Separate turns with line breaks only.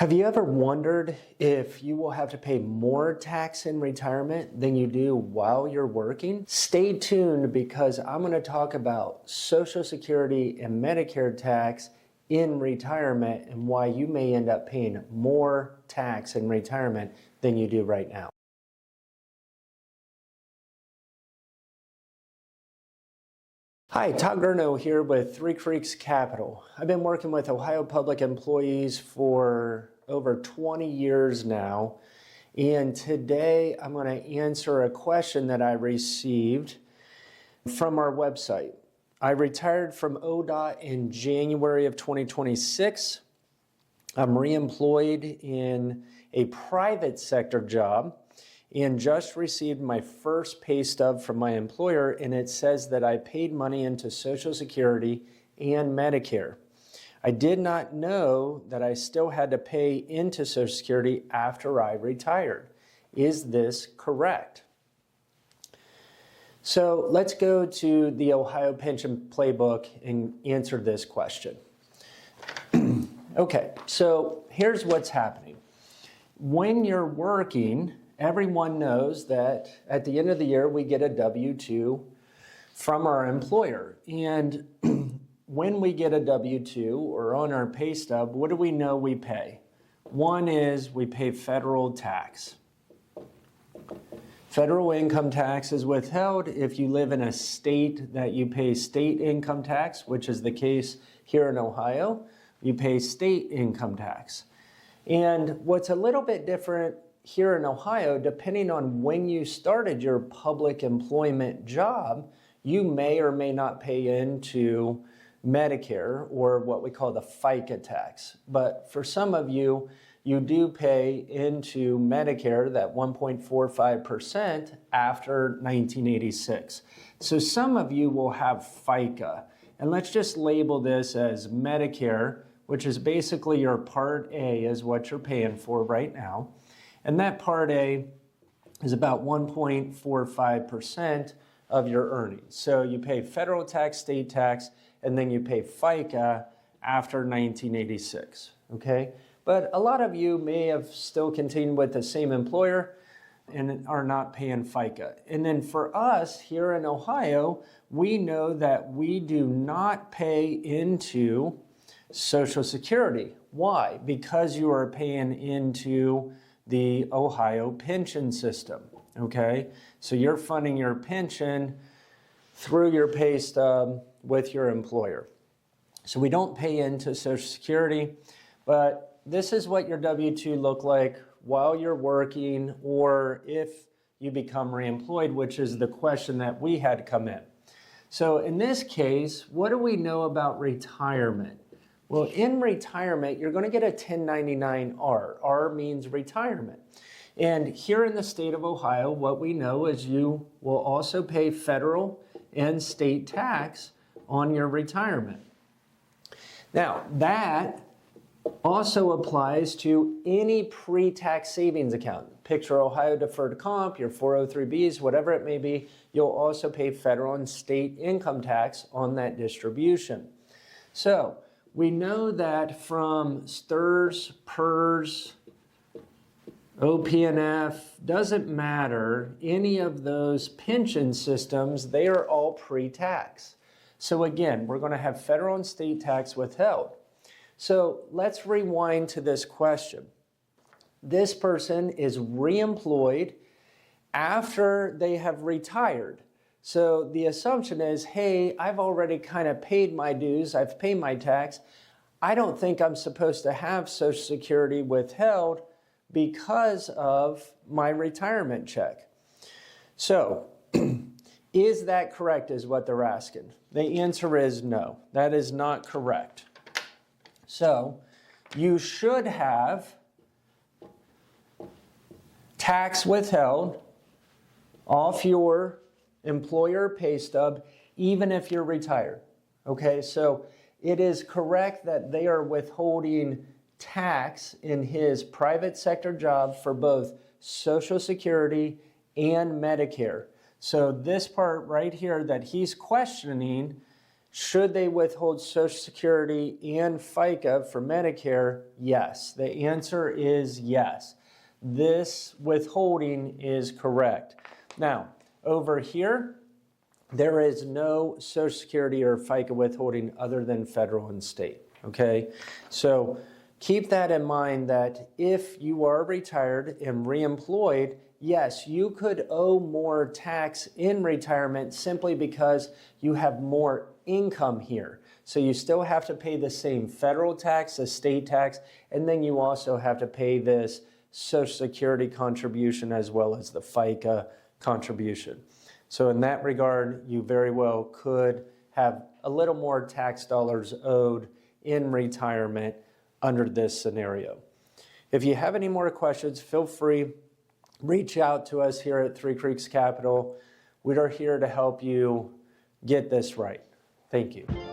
Have you ever wondered if you will have to pay more tax in retirement than you do while you're working? Stay tuned because I'm going to talk about Social Security and Medicare tax in retirement and why you may end up paying more tax in retirement than you do right now. Hi, Todd Gurno here with Three Creeks Capital. I've been working with Ohio public employees for over 20 years now, and today I'm going to answer a question that I received from our website. I retired from ODOT in January of 2026. I'm reemployed in a private sector job and just received my first pay stub from my employer, and it says that I paid money into Social Security and Medicare. I did not know that I still had to pay into Social Security after I retired. Is this correct? So let's go to the Ohio Pension Playbook and answer this question. Okay, so here's what's happening. When you're working, everyone knows that at the end of the year, we get a W-2 from our employer. And when we get a W-2 or on our pay stub, what do we know we pay? One is we pay federal tax. Federal income tax is withheld if you live in a state that you pay state income tax, which is the case here in Ohio. You pay state income tax. And what's a little bit different here in Ohio, depending on when you started your public employment job, you may or may not pay into Medicare or what we call the FICA tax. But for some of you, you do pay into Medicare, that 1.45% after 1986. So some of you will have FICA. And let's just label this as Medicare, which is basically your Part A is what you're paying for right now. And that Part A is about 1.45% of your earnings. So you pay federal tax, state tax, and then you pay FICA after 1986, okay? But a lot of you may have still continued with the same employer and are not paying FICA. And then for us here in Ohio, we know that we do not pay into Social Security. Why? Because you are paying into the Ohio pension system, okay? So you're funding your pension through your pay stub with your employer. So we don't pay into Social Security, but this is what your W-2 look like while you're working or if you become reemployed, which is the question that we had come in. So in this case, what do we know about retirement? Well, in retirement, you're going to get a 1099-R. R means retirement. And here in the state of Ohio, what we know is you will also pay federal and state tax on your retirement. Now, that also applies to any pre-tax savings account. Picture Ohio Deferred Comp, your 403Bs, whatever it may be, you'll also pay federal and state income tax on that distribution. So, we know that from STRS, PERS, OPNF, doesn't matter, any of those pension systems, they are all pre-tax. So again, we're going to have federal and state tax withheld. So let's rewind to this question. This person is reemployed after they have retired. So the assumption is, hey, I've already kind of paid my dues, I've paid my tax. I don't think I'm supposed to have Social Security withheld because of my retirement check. So, is that correct is what they're asking? The answer is no, that is not correct. So, you should have tax withheld off your employer pay stub, even if you're retired. Okay, so it is correct that they are withholding tax in his private sector job for both Social Security and Medicare. So this part right here that he's questioning Should they withhold Social Security and FICA for Medicare? Yes. The answer is yes. This withholding is correct. Now, over here, there is no Social Security or FICA withholding other than federal and state, okay? So keep that in mind that if you are retired and reemployed, yes, you could owe more tax in retirement simply because you have more income here. So you still have to pay the same federal tax, the state tax, and then you also have to pay this Social Security contribution as well as the FICA contribution. So in that regard, you very well could have a little more tax dollars owed in retirement under this scenario. If you have any more questions, feel free, reach out to us here at Three Creeks Capital. We are here to help you get this right. Thank you.